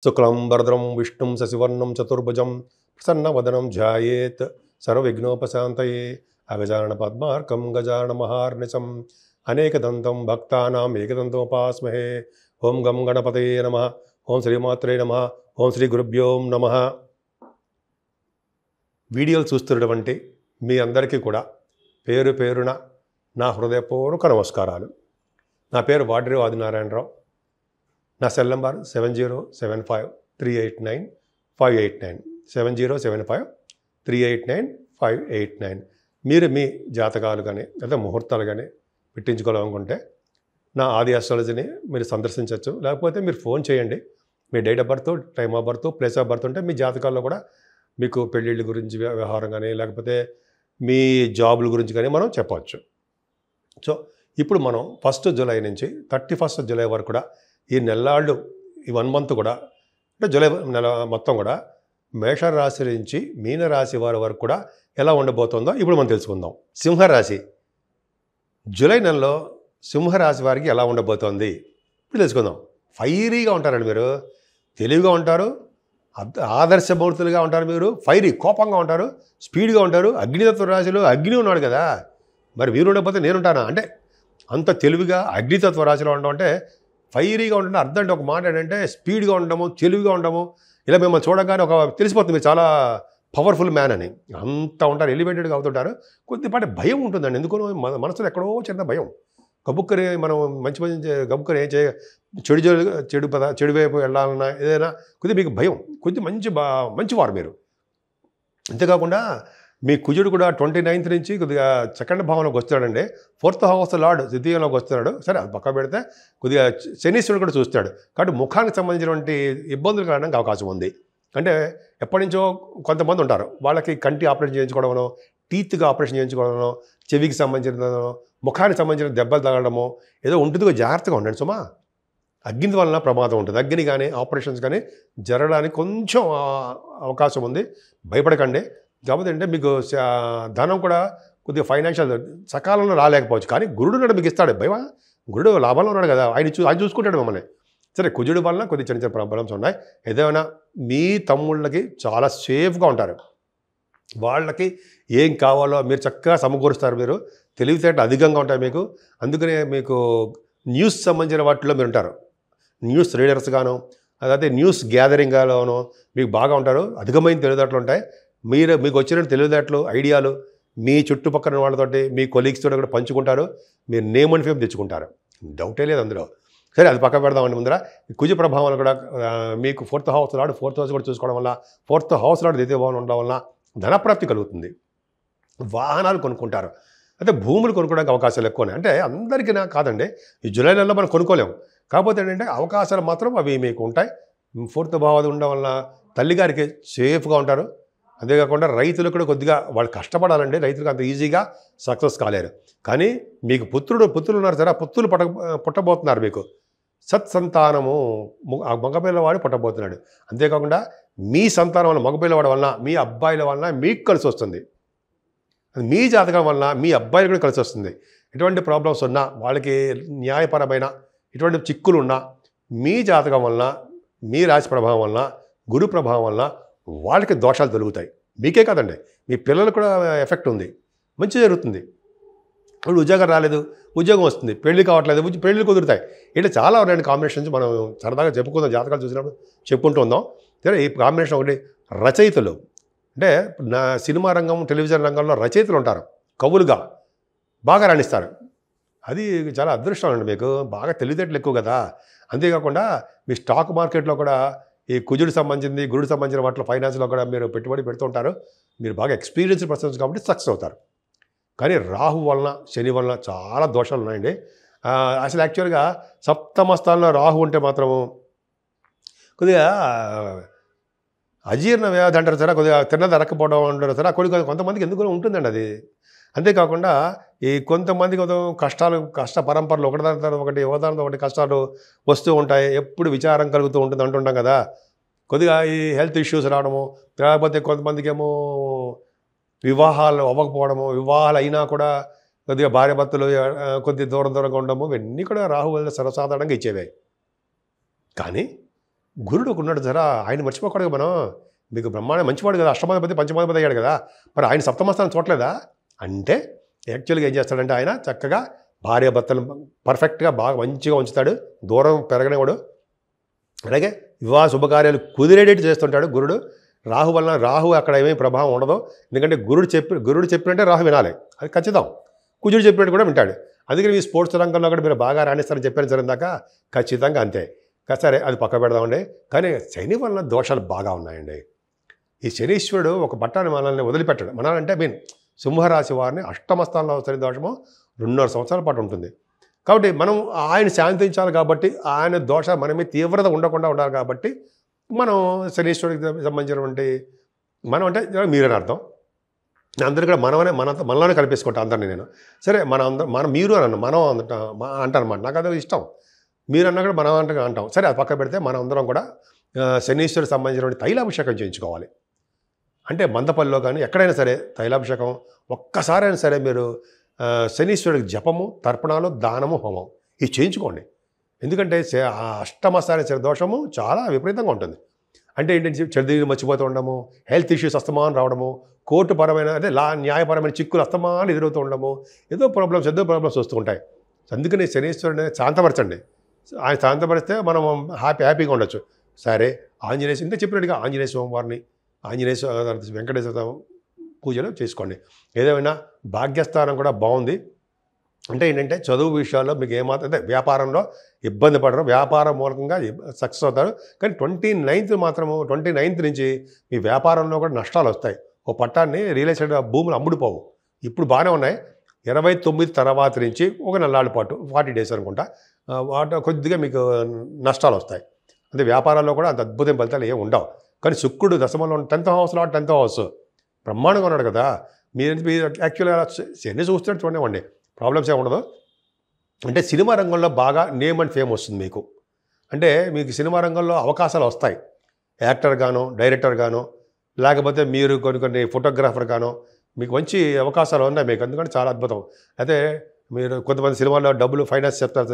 శుక్లాంబరధరం విష్ణుం శశివర్ణం చతుర్భుజం ప్రసన్నవదనం ధ్యాయేత్ సర్వవిఘ్నోపశాంతయే అగజానన పద్మార్కం గజానన మహార్నిశం అనేకదంతం భక్తానాం ఏకదంతముపాస్మహే. ఓం గం గణపతయే నమః. ఓం శ్రీమాత్రే నమః. ఓం శ్రీ గురుభ్యో నమః. వీడియోలు చూస్తున్నటువంటి మీ అందరికీ కూడా పేరు పేరున నా హృదయపూర్వక నమస్కారాలు. నా పేరు వాడ్రి ఆదినారాయణరావు. నా సెల్ నంబర్ 7075389589 7075389589. మీరు మీ జాతకాలు కానీ లేదా ముహూర్తాలు కానీ పెట్టించుకోవాలనుకుంటే నా ఆది ఆస్ట్రాలజీని మీరు సందర్శించవచ్చు. లేకపోతే మీరు ఫోన్ చేయండి. మీ date of birth, time of birth, place of birth ఉంటే మీ జాతకాల్లో కూడా మీకు పెళ్ళిళ్ళ గురించి వ్యవహారం కానీ లేకపోతే మీ జాబుల గురించి కానీ మనం చెప్పవచ్చు. సో ఇప్పుడు మనం 1 జూలై నుంచి 31 జూలై వరకు కూడా ఈ నెల్లాళ్ళు ఈ 1 మంత్ కూడా అంటే జూలై నెల మొత్తం కూడా మేషరాశి నుంచి మీనరాశి వారి వరకు కూడా ఎలా ఉండబోతుందో ఇప్పుడు మనం తెలుసుకుందాం. సింహరాశి జూలై నెలలో సింహరాశి వారికి ఎలా ఉండబోతోంది ఇప్పుడు తెలుసుకుందాం. ఫైరీగా ఉంటారండి మీరు, తెలివిగా ఉంటారు, ఆదర్శమూర్తులుగా ఉంటారు, మీరు ఫైరీ కోపంగా ఉంటారు, స్పీడ్గా ఉంటారు. అగ్నితత్వ రాశిలో అగ్ని ఉన్నాడు కదా, మరి మీరు ఉండకపోతే నేనుంటానా? అంటే అంత తెలివిగా అగ్నితత్వ రాశిలో ఉండడం అంటే ఫైరీగా ఉంటుంటే అర్థం అంటే ఒక మాట ఏంటంటే స్పీడ్గా ఉండము, తెలివిగా ఉండము. ఇలా మిమ్మల్ని చూడగానే ఒక తెలిసిపోతుంది మీరు చాలా పవర్ఫుల్ మ్యాన్ అని. అంత ఉంటారు, ఎలివేటెడ్గా అవుతుంటారు. కొద్దిపాటి భయం ఉంటుందండి. ఎందుకో మనసులో ఎక్కడో చిన్న భయం. గబుక్కని మనం మంచి గబుక్కని ఏం చెడు వైపు వెళ్ళాలన్నా ఏదైనా కొద్దిగా మీకు భయం. కొద్ది మంచివారు మీరు. అంతేకాకుండా మీ కుజుడు కూడా 29th నుంచి కొద్దిగా సెకండ్ భావంలోకి వస్తాడండి. 4th హౌస్ లార్డ్ ద్వితీయంలోకి వస్తున్నాడు. సరే అది పక్క పెడితే కొద్దిగా శనీశ్వరుడు కూడా చూస్తాడు. కాబట్టి ముఖానికి సంబంధించినటువంటి ఇబ్బందులు కలగడానికి అవకాశం ఉంది. అంటే ఎప్పటి నుంచో కొంతమంది ఉంటారు, వాళ్ళకి కంటి ఆపరేషన్ చేయించుకోవడమో, టీత్కి ఆపరేషన్ చేయించుకోవడమో, చెవికి సంబంధించినదో, ముఖానికి సంబంధించిన దెబ్బలు తగలడమో ఏదో ఉంటుందిగా, జాగ్రత్తగా ఉండండి సుమా. అగ్ని వలన ప్రమాదం ఉంటుంది. అగ్ని కానీ ఆపరేషన్స్ కానీ జరగడానికి కొంచెం అవకాశం ఉంది, భయపడకండి. కాకపోతే అంటే మీకు ధనం కూడా కొద్దిగా ఫైనాన్షియల్ సకాలంలో రాలేకపోవచ్చు, కానీ గురుడు నాడు మీకు ఇస్తాడు. భయమా? గురుడు లాభంలో ఉన్నాడు కదా, ఆయన చూసుకుంటాడు మిమ్మల్ని. సరే, కుజుడు వలన కొద్దిగా చిన్న చిన్న ప్రాబ్లమ్స్ ఉన్నాయి. ఏదైనా మీ తమ్ముళ్ళకి చాలా సేఫ్గా ఉంటారు. వాళ్ళకి ఏం కావాలో మీరు చక్కగా సమకూరుస్తారు. మీరు తెలివితేటలు అధికంగా ఉంటాయి మీకు. అందుకనే మీకు న్యూస్ సంబంధించిన వాటిలో మీరు ఉంటారు. న్యూస్ రీడర్స్గాను, అదే న్యూస్ గ్యాదరింగ్గాను మీకు బాగా ఉంటారు. అధికమైన తెలివితేటలు ఉంటాయి. మీకు వచ్చిన తెలివితేటలు, ఐడియాలు మీ చుట్టుపక్కల వాళ్ళతోటి, మీ కొలీగ్స్ తోటి కూడా పంచుకుంటారు. మీరు నేమ్ అండ్ ఫేమ్ తెచ్చుకుంటారు, డౌటే లేదు అందులో. సరే, అది పక్క పెడదామండి. ముందర కుజ ప్రభావాలు కూడా మీకు 4th హౌస్ లాడు 4th హౌస్ కూడా చూసుకోవడం వల్ల, 4th హౌస్ లాడు ద్వితీయ భావం ఉండడం వల్ల ధనప్రాప్తి కలుగుతుంది. వాహనాలు కొనుక్కుంటారు. అయితే భూములు కొనుక్కోవడానికి అవకాశాలు ఎక్కువనే. అంటే అందరికీ కాదండి, ఈ జూలై నెలలో మనం కొనుక్కోలేము. కాకపోతే ఏంటంటే అవకాశాలు మాత్రం అవి మీకు ఉంటాయి. 4th భావం ఉండడం వల్ల తల్లిగారికి సేఫ్గా ఉంటారు. అంతేకాకుండా రైతులు కూడా కొద్దిగా వాళ్ళు కష్టపడాలండి. రైతులకు అంత ఈజీగా సక్సెస్ కాలేరు. కానీ మీకు పుత్రులు ఉన్నారు సరే, పుత్రులు పుట్టబోతున్నారు. మీకు సత్సంతానము, మగపిల్లవాడు పుట్టబోతున్నాడు. అంతేకాకుండా మీ సంతానం వల్ల, మగపిల్లవాడి వలన, మీ అబ్బాయిల వలన మీకు కలిసి వస్తుంది. మీ జాతకం వలన మీ అబ్బాయిలు కూడా కలిసి వస్తుంది. ఎటువంటి ప్రాబ్లమ్స్ ఉన్నా, వాళ్ళకి న్యాయపరమైన ఎటువంటి చిక్కులు ఉన్నా, మీ జాతకం వలన, మీ రాశి ప్రభావం వలన, గురు ప్రభావం వలన వాళ్ళకి దోషాలు తొలుగుతాయి. మీకే కాదండి, మీ పిల్లలకు కూడా ఎఫెక్ట్ ఉంది. మంచి జరుగుతుంది. ఇప్పుడు ఉద్యోగం రాలేదు, ఉద్యోగం వస్తుంది. పెళ్లి కావట్లేదు, పెళ్లి కుదురుతాయి. ఇట్లా చాలా ఉన్నాయండి కాంబినేషన్స్. మనం సరదాగా చెప్పుకుందాం, జాతకాలు చూసినప్పుడు చెప్పుకుంటూ ఉందాం. సరే, ఈ కాంబినేషన్ ఒకటి. రచయితలు అంటే నా సినిమా రంగం, టెలివిజన్ రంగంలో రచయితలు ఉంటారు, కవులుగా బాగా రాణిస్తారు. అది చాలా అదృష్టం అండి. మీకు బాగా తెలివితేటలు ఎక్కువ కదా. అంతేకాకుండా మీ స్టాక్ మార్కెట్లో కూడా ఈ కుజుడు సంబంధించింది, గురుడు సంబంధించిన వాటిలో ఫైనాన్స్లో కూడా మీరు పెట్టుబడి పెడుతుంటారు. మీరు బాగా ఎక్స్పీరియన్స్డ్ పర్సన్స్ కాబట్టి సక్సెస్ అవుతారు. కానీ రాహు వలన, శని వలన చాలా దోషాలు ఉన్నాయండి. అసలు యాక్చువల్గా సప్తమ స్థానంలో రాహు ఉంటే మాత్రము కొద్దిగా అజీర్ణ వ్యాధి అంటారు సరే, కొద్దిగా తిన్నది అరక్కపోవడం అంటారు సరే, కొంతమందికి ఎందుకు ఉంటుందండి అది. అంతేకాకుండా ఈ కొంతమందికి కష్ట పరంపరలు ఒకదాని తర్వాత ఒకటి కష్టాలు వస్తూ ఉంటాయి. ఎప్పుడు విచారం కలుగుతూ ఉంటుంది అంటుంటాం కదా. కొద్దిగా ఈ హెల్త్ ఇష్యూస్ రావడము, లేకపోతే కొంతమందికి ఏమో వివాహాలు అవ్వకపోవడము, వివాహాలు అయినా కూడా కొద్దిగా భార్యాభర్తలు కొద్దిగా దూరంగా ఉండడము, ఇవన్నీ కూడా రాహు వల్ల సర్వసాధారణంగా ఇచ్చేవే. కానీ గురుడు ఒక ఉన్నాడు జరా, ఆయన మర్చిపోకూడదు మనం. మీకు బ్రహ్మాండ మంచివాడు కదా, అష్టమాధిపతి పంచమాధిపతి అయ్యాడు కదా, మరి ఆయన సప్తమస్థానం చూడలేదా అంటే యాక్చువల్గా ఏం చేస్తాడంటే ఆయన చక్కగా భార్యాభర్తలు పర్ఫెక్ట్గా బాగా మంచిగా ఉంచుతాడు, దూరం పెరగనివాడు. అలాగే వివాహ శుభకార్యాలు కుదిరేటట్టు చేస్తుంటాడు గురుడు. రాహు వలన రాహు అక్కడ ఏమీ ప్రభావం ఉండదు. ఎందుకంటే గురుడు చెప్పినట్టే రాహు వినాలి, అది ఖచ్చితం. కుజుడు చెప్పినట్టు కూడా వింటాడు. అందుకని మీ స్పోర్ట్స్ రంగంలో కూడా మీరు బాగా రాణిస్తారని చెప్పాను సరే ఇందాక, ఖచ్చితంగా అంతే. సరే అది పక్క పెడదామండి. కానీ శని వలన దోషాలు బాగా ఉన్నాయండి. ఈ శనీశ్వరుడు ఒక బట్టాన్ని మనల్ని వదిలిపెట్టాడు. మనాలంటే సింహరాశి వారిని అష్టమ స్థానంలో శని దోషము 2.5 సంవత్సరాల పాటు ఉంటుంది. కాబట్టి మనం ఆయన శాంతించాలి కాబట్టి, ఆయన దోష మన మీద తీవ్రత ఉండకుండా ఉండాలి కాబట్టి మనం శనీశ్వరుడికి సంబంధించినటువంటి మనం అంటే మీరని అర్థం. అందరూ కూడా మనలోనే కల్పేసుకుంటా అందరినీ నేను. సరే మనం మీరు అని అన్నాను, మనం అంటాను అనమాట. నాకు అది ఇష్టం. మీరు అన్నా కూడా మనం అంటాం. సరే అది పక్క పెడితే మనం అందరం కూడా శనీశ్వరుడికి సంబంధించినటువంటి తైలాభిషేకం చేయించుకోవాలి. అంటే మందపల్లిలో కానీ ఎక్కడైనా సరే తైలాభిషేకం ఒక్కసారైనా సరే మీరు శనీశ్వరుడికి జపము, తర్పణాలు, దానము, హోమం ఇది చేయించుకోండి. ఎందుకంటే అష్టమస్థాన శని దోషము చాలా విపరీతంగా ఉంటుంది. అంటే ఏంటంటే చెడుదీలు మర్చిపోతూ ఉండడము, హెల్త్ ఇష్యూస్ అస్తమానం రావడము, కోర్టు పరమైన అంటే న్యాయపరమైన చిక్కులు అస్తమానం ఎదురవుతూ ఉండడము, ఏదో ప్రాబ్లమ్స్ వస్తూ ఉంటాయి. అందుకని శనీశ్వరుడిని శాంతపరచండి. ఆయన శాంతపరిస్తే మనం హ్యాపీగా ఉండొచ్చు. సరే ఆంజనేయ ఇంత చెప్పినట్టుగా ఆంజనేయ స్వామి వారిని, వెంకటేశ్వర పూజలు చేసుకోండి. ఏదేమైనా భాగ్యస్థానం కూడా బాగుంది. అంటే ఏంటంటే చదువు విషయాల్లో మీకు ఏమాత్రం అంటే వ్యాపారంలో ఇబ్బంది పడరు, వ్యాపారం మూలకంగా సక్సెస్ అవుతారు. కానీ 29th నుంచి మీ వ్యాపారంలో కూడా నష్టాలు వస్తాయి. ఓ పట్టాన్ని రియల్ ఎస్టేట్ భూములు అమ్ముడుపోవు. ఇప్పుడు బాగానే ఉన్నాయి. 29 తర్వాత నుంచి ఒక నెలల పాటు 40 days అనుకుంటా వాటి కొద్దిగా మీకు నష్టాలు వస్తాయి. అంటే వ్యాపారాల్లో కూడా అంత అద్భుతం ఫలితాలు ఏమి ఉండవు. కానీ శుక్రుడు దశమంలో 10th house బ్రహ్మాండంగా ఉన్నాడు కదా. మీరు యాక్చువల్గా శని చూస్తున్నట్టు చూడండి, ప్రాబ్లమ్స్ ఏమి ఉండదు. అంటే సినిమా రంగంలో బాగా నేమ్ అండ్ ఫేమ్ వస్తుంది మీకు. అంటే మీకు సినిమా రంగంలో అవకాశాలు వస్తాయి. యాక్టర్ గాను, డైరెక్టర్ గాను, లేకపోతే మీరు కొన్ని ఫోటోగ్రాఫర్ గాను మీకు మంచి అవకాశాలు ఉన్నాయి మీకు. ఎందుకంటే చాలా అద్భుతం. అయితే మీరు కొంతమంది సినిమాల్లో డబ్బులు ఫైనాన్స్ చేస్తారు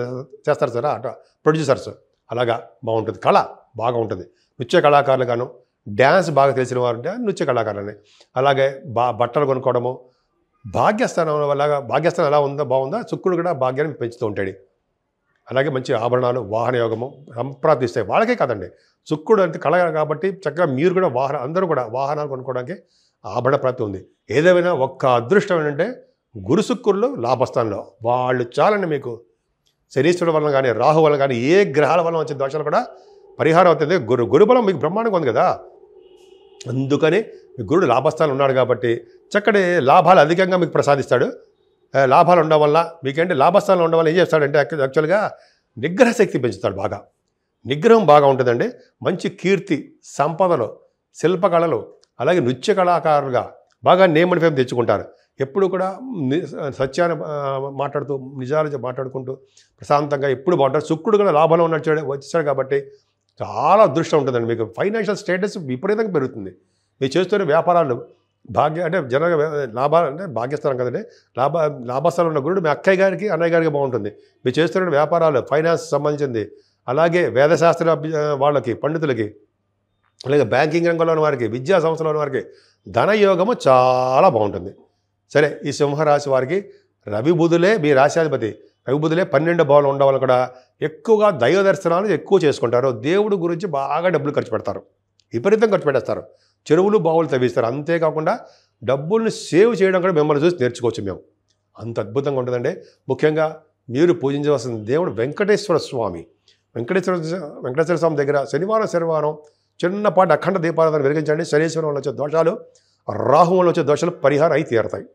సార్ అట్లా ప్రొడ్యూసర్స్, అలాగా బాగుంటుంది. కళ బాగా ఉంటుంది. నృత్య కళాకారులు గాను, డ్యాన్స్ బాగా తెలిసిన వారు ఉంటే నృత్య కళాకారులని. అలాగే బట్టలు కొనుక్కోవడము, భాగ్యస్థానం భాగ్యస్థానం ఎలా ఉందో బాగుందా, శుక్రుడు కూడా భాగ్యాన్ని పెంచుతూ ఉంటాడు. అలాగే మంచి ఆభరణాలు, వాహన యోగము సంప్రాప్తిస్తాయి. వాళ్ళకే కాదండి, శుక్రుడు అంటే కళ కాబట్టి చక్కగా మీరు కూడా అందరూ కూడా వాహనాలు కొనుక్కోవడానికి ఆభరణ ప్రాప్తి ఉంది. ఏదేమైనా ఒక్క అదృష్టం ఏంటంటే గురు శుక్రులు లాభస్థానంలో వాళ్ళు చాలండి మీకు. శనీశ్వరుడు వలన కానీ, రాహు వలన కానీ, ఏ గ్రహాల వలన వచ్చే దోషాలు కూడా పరిహారం అవుతుంది. గురుబలం మీకు బ్రహ్మాండంగా ఉంది కదా. అందుకని మీ గురుడు లాభస్థానంలో ఉన్నాడు కాబట్టి చక్కటి లాభాలు అధికంగా మీకు ప్రసాదిస్తాడు. లాభాలు ఉండడం వల్ల మీకేంటి లాభస్థానంలో ఉండడం వల్ల ఏం చేస్తాడంటే యాక్చువల్గా నిగ్రహ శక్తి పెంచుతాడు. బాగా నిగ్రహం బాగా ఉంటుందండి. మంచి కీర్తి, సంపదలు, శిల్పకళలు, అలాగే నృత్య కళాకారులుగా బాగా నేమ్ అండ్ ఫేమ్ తెచ్చుకుంటారు. ఎప్పుడు కూడా సత్యాన్ని మాట్లాడుతూ, నిజాలు మాట్లాడుకుంటూ ప్రశాంతంగా ఎప్పుడు బాగుంటారు. శుక్రుడు కూడా లాభంలో ఉన్నట్టు వచ్చాడు కాబట్టి చాలా అదృష్టం ఉంటుందండి మీకు. ఫైనాన్షియల్ స్టేటస్ విపరీతంగా పెరుగుతుంది. మీరు చేస్తున్న వ్యాపారాలు అంటే జనరల్గా లాభాలు అంటే భాగ్యస్థానం కదండి. లాభస్థానం ఉన్న గురుడు మీ అక్కయ్య గారికి, అన్నయ్య గారికి బాగుంటుంది. మీరు చేస్తున్న వ్యాపారాలు ఫైనాన్స్ సంబంధించింది, అలాగే వేదశాస్త్ర వాళ్ళకి, పండితులకి, అలాగే బ్యాంకింగ్ రంగంలో ఉన్న వారికి, విద్యా సంస్థలో ఉన్న వారికి ధనయోగము చాలా బాగుంటుంది. సరే, ఈ సింహరాశి వారికి రవి బుధులే మీ రాశ్యాధిపతి. రవి బుధులే 12 భావాలు ఉండడం వల్ల కూడా ఎక్కువగా దైవ దర్శనాలు ఎక్కువ చేసుకుంటారు. దేవుడు గురించి బాగా డబ్బులు ఖర్చు పెడతారు, విపరీతం ఖర్చు పెట్టేస్తారు. చెరువులు, బావులు తవ్విస్తారు. అంతేకాకుండా డబ్బుల్ని సేవ్ చేయడం కూడా మిమ్మల్ని చూసి నేర్చుకోవచ్చు మేము. అంత అద్భుతంగా ఉంటుందండి. ముఖ్యంగా మీరు పూజించవలసిన దేవుడు వెంకటేశ్వర స్వామి. వెంకటేశ్వర స్వామి దగ్గర శనివారం చిన్నపాటి అఖండ దీపారాధన వెలిగించండి. శనీశ్వరం వల్ల వచ్చే దోషాలు, రాహు వల్ల వచ్చే దోషాలు పరిహారం అయి తీరుతాయి.